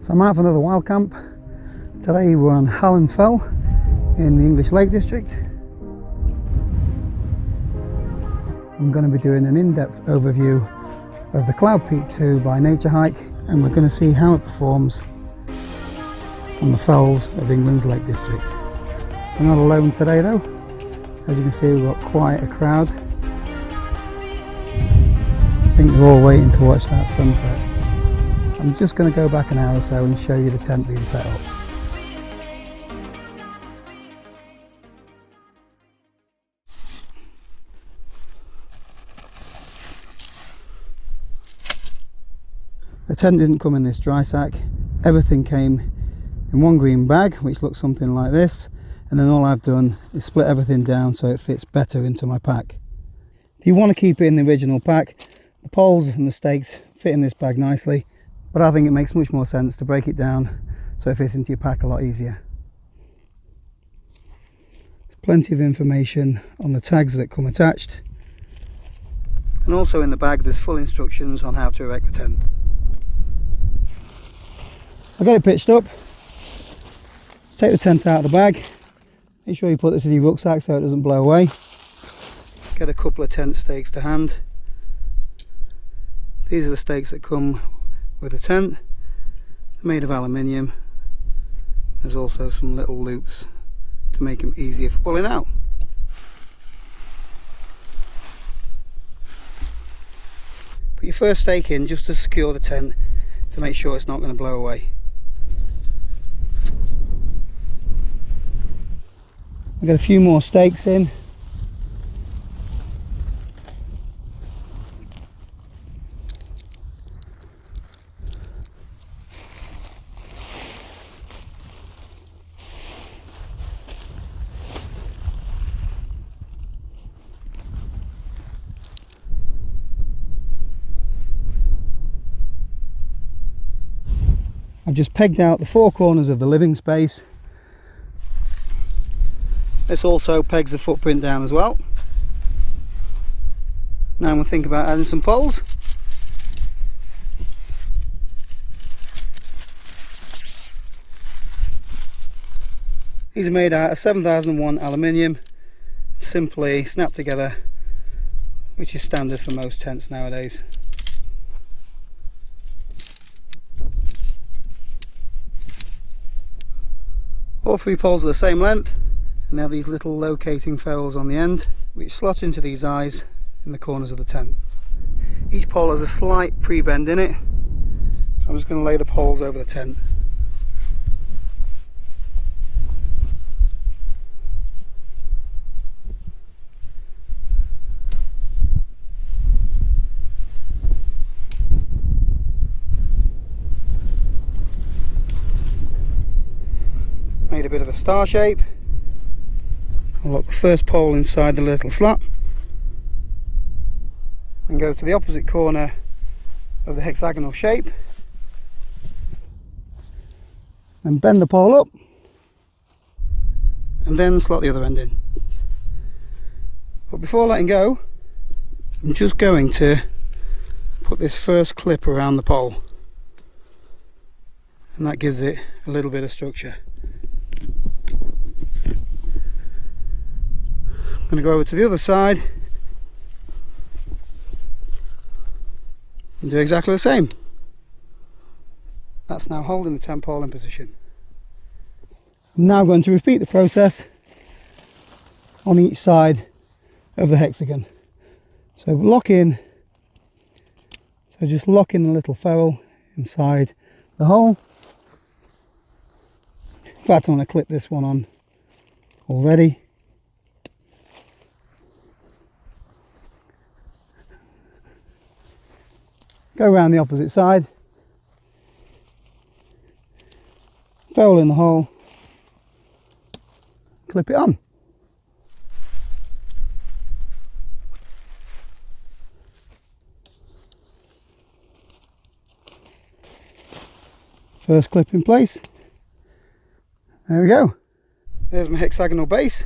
So I'm out for another wild camp. Today we're on Hallam Fell in the English Lake District. I'm going to be doing an in-depth overview of the Cloud-Peak 2 by Naturehike, and we're going to see how it performs on the fells of England's Lake District. We're not alone today though. As you can see, we've got quite a crowd. I think they're all waiting to watch that sunset. I'm just going to go back an hour or so and show you the tent being set up. The tent didn't come in this dry sack. Everything came in one green bag, which looks something like this, and then all I've done is split everything down so it fits better into my pack. If you want to keep it in the original pack, the poles and the stakes fit in this bag nicely, but I think it makes much more sense to break it down so it fits into your pack a lot easier. There's plenty of information on the tags that come attached, and also in the bag there's full instructions on how to erect the tent. I'll get it pitched up. Let's take the tent out of the bag. Make sure you put this in your rucksack so it doesn't blow away. Get a couple of tent stakes to hand. These are the stakes that come with the tent. They're made of aluminium. There's also some little loops to make them easier for pulling out. Put your first stake in just to secure the tent to make sure it's not going to blow away. I've got a few more stakes in. I've just pegged out the four corners of the living space. This also pegs the footprint down as well. Now I'm going to think about adding some poles. These are made out of 7001 aluminium, simply snapped together, which is standard for most tents nowadays. All three poles are the same length, and they have these little locating ferrules on the end which slot into these eyes in the corners of the tent. Each pole has a slight pre-bend in it, so I'm just going to lay the poles over the tent. Made a bit of a star shape. I'll lock the first pole inside the little slot and go to the opposite corner of the hexagonal shape and bend the pole up and then slot the other end in. But before letting go, I'm just going to put this first clip around the pole, and that gives it a little bit of structure. I'm going to go over to the other side and do exactly the same. That's now holding the tent pole in position. I'm now going to repeat the process on each side of the hexagon. So lock in, so just lock in the little ferrule inside the hole. In fact, I'm going to clip this one on already. Go around the opposite side, ferrule in the hole, clip it on. First clip in place. There we go. There's my hexagonal base.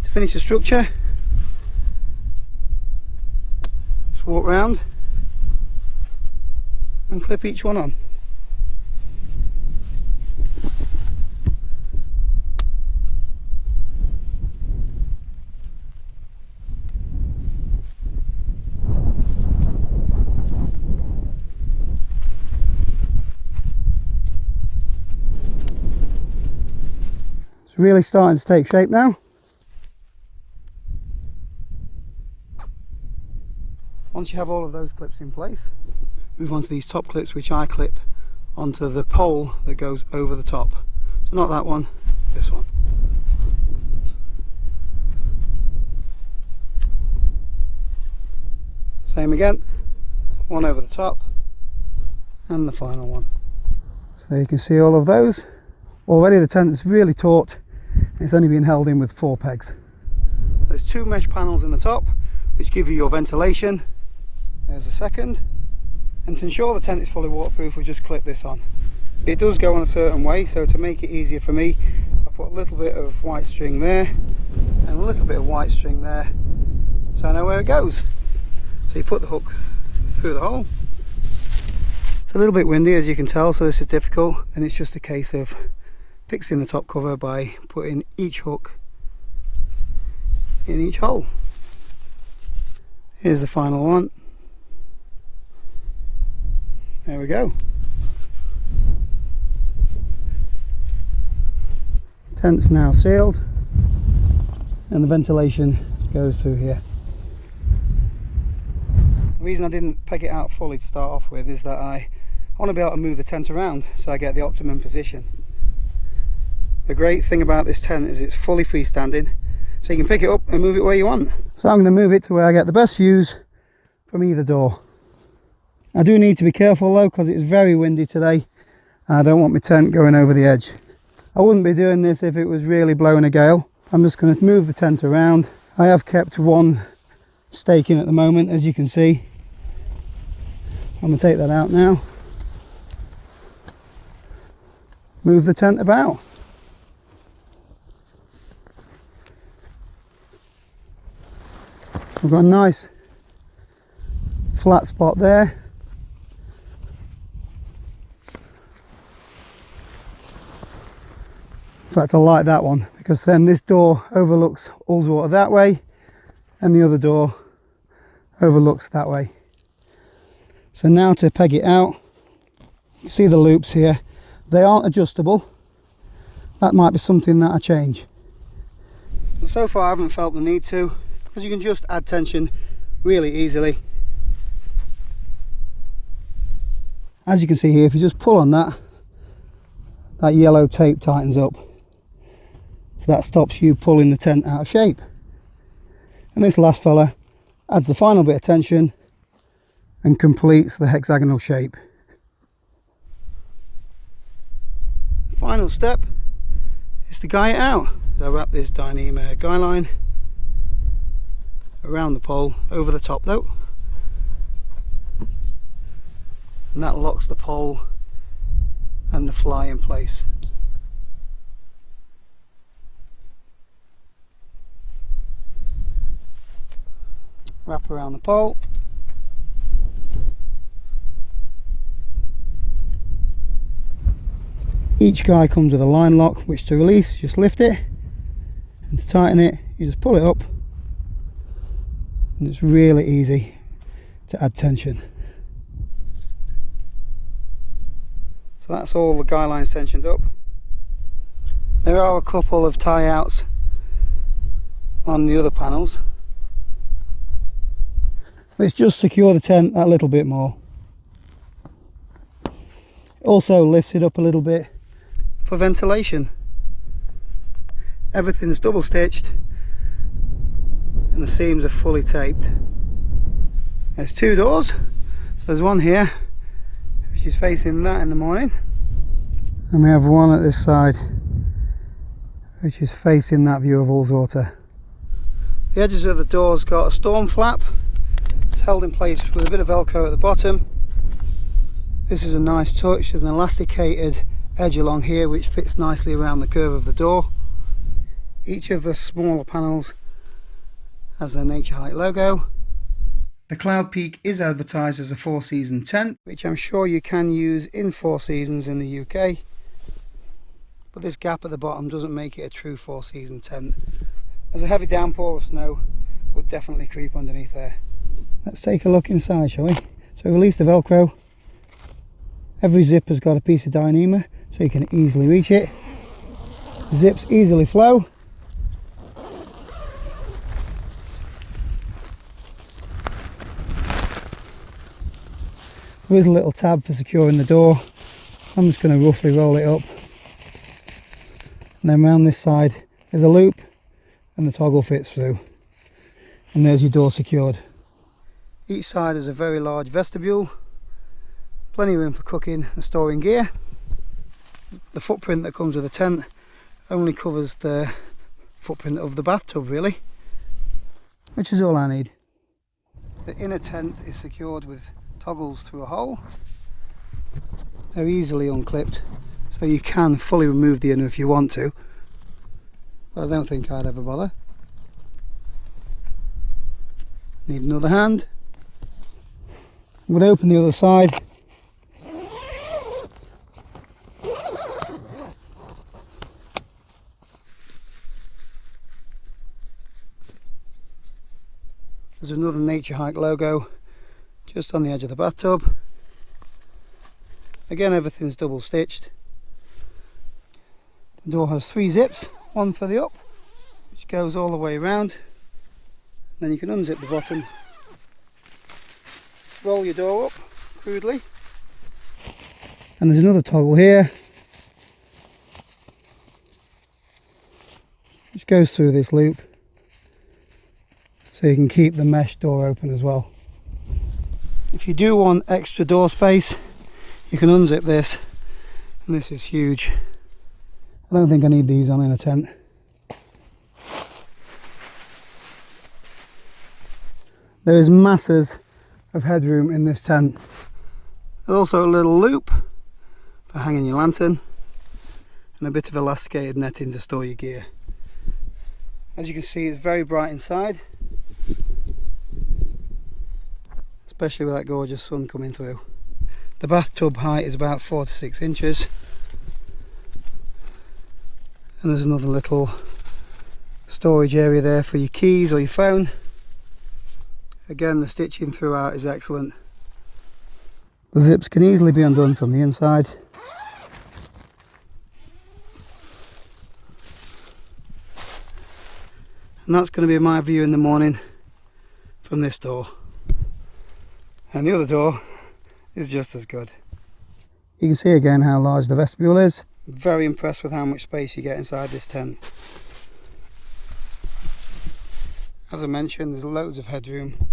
To finish the structure, just walk round and clip each one on. It's really starting to take shape now. Once you have all of those clips in place, move on to these top clips, which I clip onto the pole that goes over the top. So not that one, this one. Same again, one over the top and the final one. So you can see all of those. Already the tent is really taut. It's only been held in with 4 pegs. There's 2 mesh panels in the top which give you your ventilation. There's a second. And to ensure the tent is fully waterproof, we just clip this on. It does go on a certain way, so to make it easier for me, I put a little bit of white string there and a little bit of white string there, so I know where it goes. So you put the hook through the hole. It's a little bit windy, as you can tell, so this is difficult, and it's just a case of fixing the top cover by putting each hook in each hole. Here's the final one. There we go. Tent's now sealed and the ventilation goes through here. The reason I didn't peg it out fully to start off with is that I want to be able to move the tent around so I get the optimum position. The great thing about this tent is it's fully freestanding, so you can pick it up and move it where you want. So I'm going to move it to where I get the best views from either door. I do need to be careful though, because it's very windy today. I don't want my tent going over the edge. I wouldn't be doing this if it was really blowing a gale. I'm just going to move the tent around. I have kept one stake in at the moment, as you can see. I'm going to take that out now. Move the tent about. We've got a nice flat spot there. In fact, I like that one because then this door overlooks Ullswater that way and the other door overlooks that way. So now to peg it out, you see the loops here, they aren't adjustable. That might be something that I change. But so far I haven't felt the need to, because you can just add tension really easily. As you can see here, if you just pull on that, that yellow tape tightens up. So that stops you pulling the tent out of shape. And this last fella adds the final bit of tension and completes the hexagonal shape. The final step is to guy it out. I wrap this Dyneema guy line around the pole, over the top though, and that locks the pole and the fly in place. Wrap around the pole. Each guy comes with a line lock, which to release, just lift it, and to tighten it, you just pull it up, and it's really easy to add tension. So that's all the guy lines tensioned up. There are a couple of tie outs on the other panels, let's just secure the tent that little bit more. Also lifts it up a little bit for ventilation. Everything's double stitched and the seams are fully taped. There's 2 doors, so there's one here which is facing that in the morning, and we have one at this side which is facing that view of Ullswater. The edges of the doors got a storm flap. It's held in place with a bit of Velcro at the bottom. This is a nice touch. There's an elasticated edge along here which fits nicely around the curve of the door. Each of the smaller panels has their Naturehike logo. The Cloud-Peak is advertised as a 4-season tent, which I'm sure you can use in 4 seasons in the UK, but this gap at the bottom doesn't make it a true 4-season tent, as a heavy downpour of snow would definitely creep underneath there. Let's take a look inside, shall we? So release the Velcro. Every zip has got a piece of Dyneema, so you can easily reach it. The zips easily flow. There is a little tab for securing the door. I'm just going to roughly roll it up. And then round this side there's a loop and the toggle fits through. And there's your door secured. Each side is a very large vestibule. Plenty of room for cooking and storing gear. The footprint that comes with the tent only covers the footprint of the bathtub really. Which is all I need. The inner tent is secured with toggles through a hole. They're easily unclipped, so you can fully remove the inner if you want to, but I don't think I'd ever bother. Need another hand. I'm going to open the other side. There's another Naturehike logo just on the edge of the bathtub. Again, everything's double stitched. The door has 3 zips, one for the up, which goes all the way around. Then you can unzip the bottom, roll your door up crudely, and there's another toggle here which goes through this loop, so you can keep the mesh door open as well. If you do want extra door space, you can unzip this, and this is huge. I don't think I need these on in a tent. There is masses of headroom in this tent. There's also a little loop for hanging your lantern and a bit of elasticated netting to store your gear. As you can see, it's very bright inside, especially with that gorgeous sun coming through. The bathtub height is about 4 to 6 inches, and there's another little storage area there for your keys or your phone. Again, the stitching throughout is excellent. The zips can easily be undone from the inside. And that's going to be my view in the morning from this door. And the other door is just as good. You can see again how large the vestibule is. Very impressed with how much space you get inside this tent. As I mentioned, there's loads of headroom.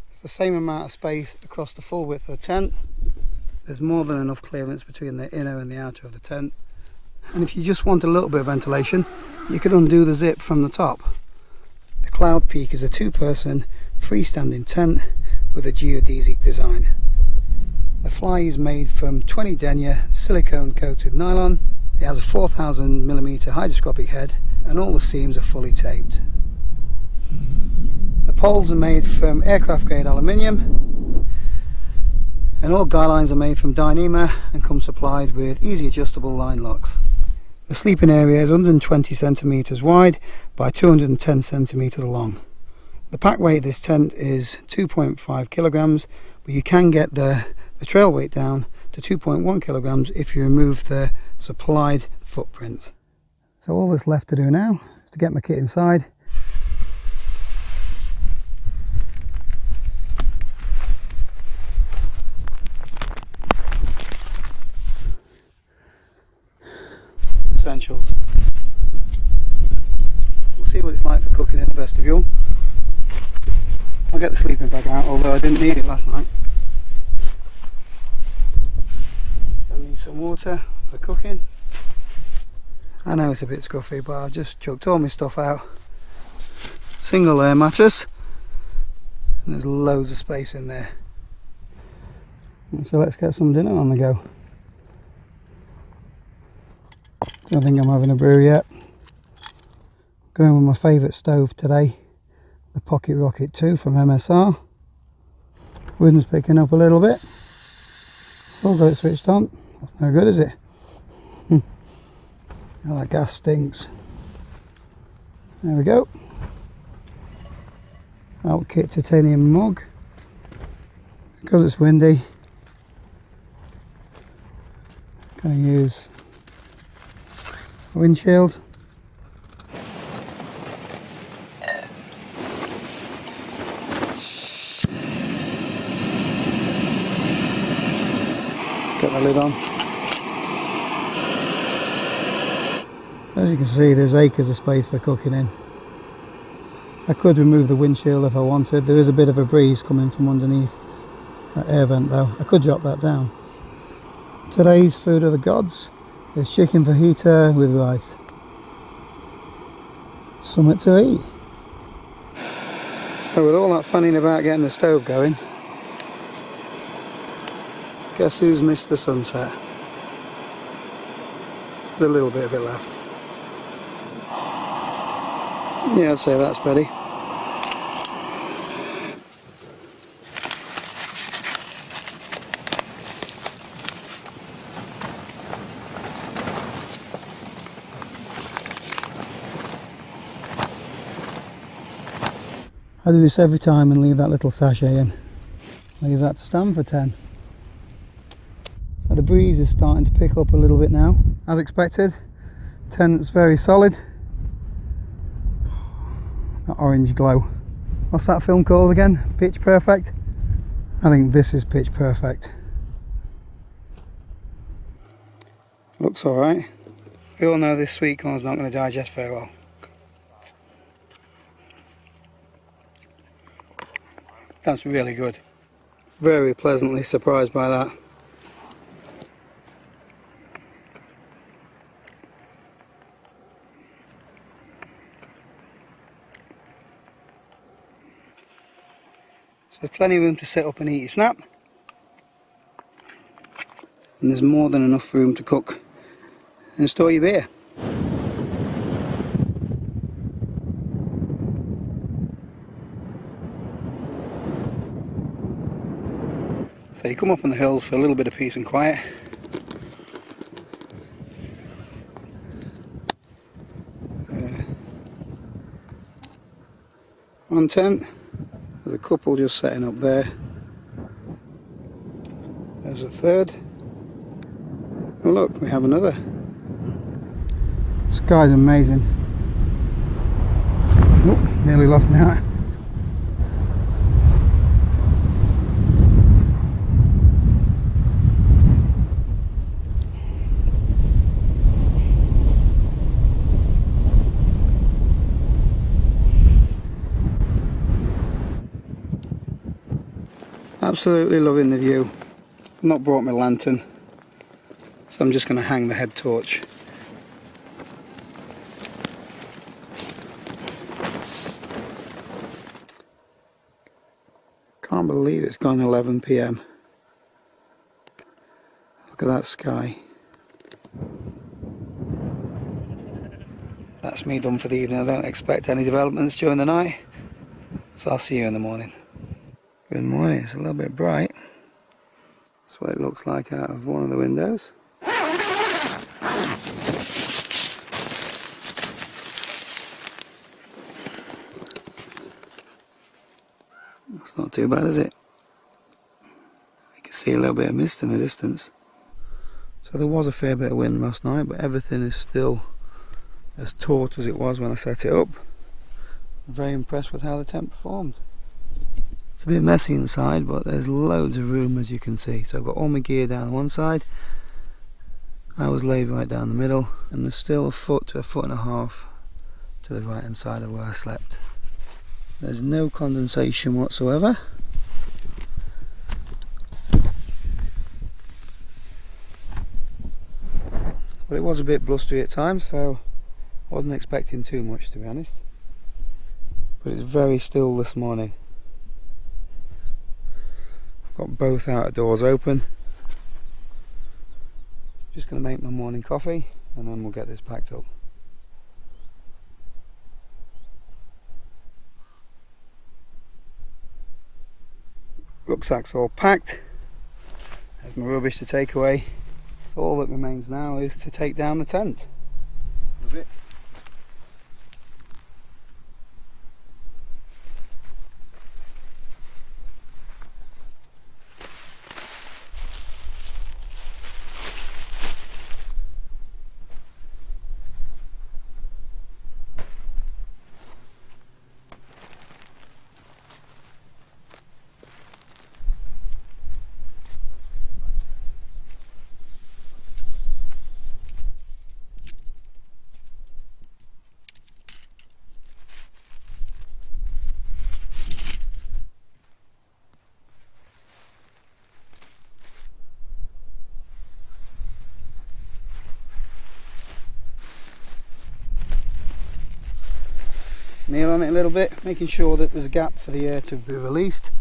It's the same amount of space across the full width of the tent. There's more than enough clearance between the inner and the outer of the tent. And if you just want a little bit of ventilation, you can undo the zip from the top. The Cloud-Peak is a 2-person freestanding tent with a geodesic design. The fly is made from 20 denier silicone coated nylon. It has a 4000mm hydroscopic head and all the seams are fully taped. The poles are made from aircraft grade aluminium, and all guy lines are made from Dyneema and come supplied with easy adjustable line locks. The sleeping area is 120 centimeters wide by 210 centimeters long. The pack weight of this tent is 2.5 kilograms, but you can get the trail weight down to 2.1 kilograms if you remove the supplied footprint. So all that's left to do now is to get my kit inside. Essentials. We'll see what it's like for cooking in the vestibule. I'll get the sleeping bag out, although I didn't need it last night. I need some water for cooking. I know it's a bit scruffy, but I've just chucked all my stuff out. Single layer mattress, and there's loads of space in there. So let's get some dinner on the go. Don't think I'm having a brew yet. Going with my favourite stove today, the Pocket Rocket 2 from MSR. Wind's picking up a little bit. All got it switched on. That's no good, is it? Oh, that gas stinks. There we go. Outkit titanium mug. Because it's windy, Going to use a windshield. Let's get the lid on. As you can see, there's acres of space for cooking in. I could remove the windshield if I wanted. There is a bit of a breeze coming from underneath that air vent though. I could drop that down. Today's food of the gods is chicken fajita with rice. Something to eat. So with all that fanning about getting the stove going, guess who's missed the sunset? There's a little bit of it left. Yeah, I'd say that's Betty. I do this every time and leave that little sachet in. Leave that to stand for 10. Now the breeze is starting to pick up a little bit now. As expected, tent's very solid. That orange glow. What's that film called again? Pitch Perfect? I think this is Pitch Perfect. Looks alright. We all know this sweet corn's not going to digest very well. That's really good. Very pleasantly surprised by that. So there's plenty of room to sit up and eat your snap. And there's more than enough room to cook and store your beer. So you come up on the hills for a little bit of peace and quiet. One tent, there's a couple just setting up there. There's a third. Oh look, we have another. The sky's amazing. Oh, nearly lost me out. Absolutely loving the view. I've not brought my lantern, so I'm just going to hang the head torch. Can't believe it's gone 11 PM. Look at that sky. That's me done for the evening. I don't expect any developments during the night, so I'll see you in the morning. Good morning. It's a little bit bright. That's what it looks like out of one of the windows. That's not too bad, is it? You can see a little bit of mist in the distance. So there was a fair bit of wind last night, but everything is still as taut as it was when I set it up. I'm very impressed with how the tent performed. It's a bit messy inside, but there's loads of room, as you can see. So I've got all my gear down one side. I was laid right down the middle, and there's still a foot to a foot and a half to the right hand side of where I slept. There's no condensation whatsoever. But it was a bit blustery at times, so I wasn't expecting too much, to be honest. But it's very still this morning. Got both outer doors open. Just going to make my morning coffee and then we'll get this packed up. Rucksack's all packed. There's my rubbish to take away. So all that remains now is to take down the tent. That's it. kneel on it a little bit, making sure that there's a gap for the air to be released.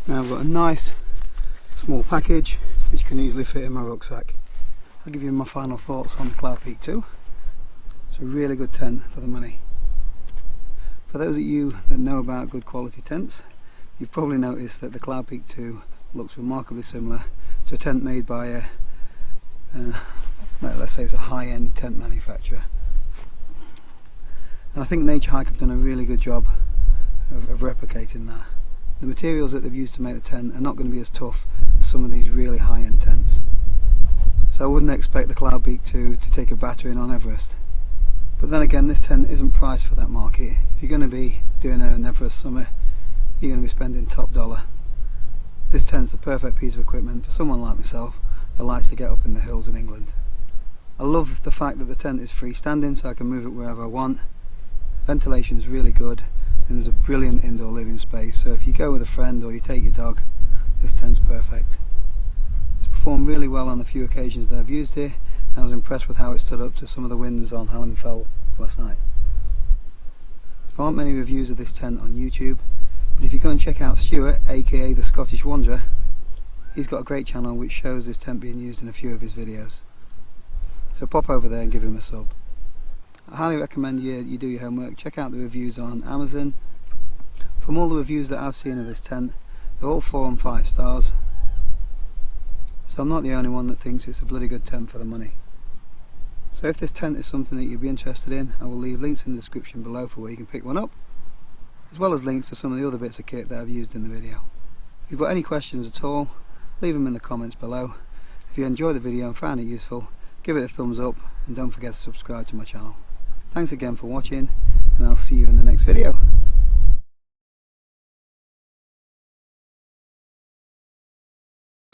Now I've got a nice small package which can easily fit in my rucksack. I'll give you my final thoughts on the Cloud-Peak 2. It's a really good tent for the money. For those of you that know about good quality tents, you've probably noticed that the Cloud-Peak 2 looks remarkably similar to a tent made by a let's say it's a high-end tent manufacturer. And I think Naturehike have done a really good job of replicating that. The materials that they've used to make the tent are not going to be as tough as some of these really high-end tents. So I wouldn't expect the Cloud-Peak 2 to take a battering on Everest. But then again, this tent isn't priced for that market. If you're going to be doing an Everest summit, you're going to be spending top dollar. This tent's the perfect piece of equipment for someone like myself that likes to get up in the hills in England. I love the fact that the tent is freestanding, so I can move it wherever I want. Ventilation is really good, and there's a brilliant indoor living space, so if you go with a friend or you take your dog, this tent's perfect. It's performed really well on the few occasions that I've used it, and I was impressed with how it stood up to some of the winds on Hallenfell last night. There aren't many reviews of this tent on YouTube, but if you go and check out Stuart, aka the Scottish Wanderer, he's got a great channel which shows this tent being used in a few of his videos. So pop over there and give him a sub. I highly recommend you do your homework. Check out the reviews on Amazon. From all the reviews that I've seen of this tent, they're all 4 and 5 stars. So I'm not the only one that thinks it's a bloody good tent for the money. So if this tent is something that you'd be interested in, I will leave links in the description below for where you can pick one up, as well as links to some of the other bits of kit that I've used in the video. If you've got any questions at all, leave them in the comments below. If you enjoyed the video and found it useful, give it a thumbs up and don't forget to subscribe to my channel. Thanks again for watching, and I'll see you in the next video.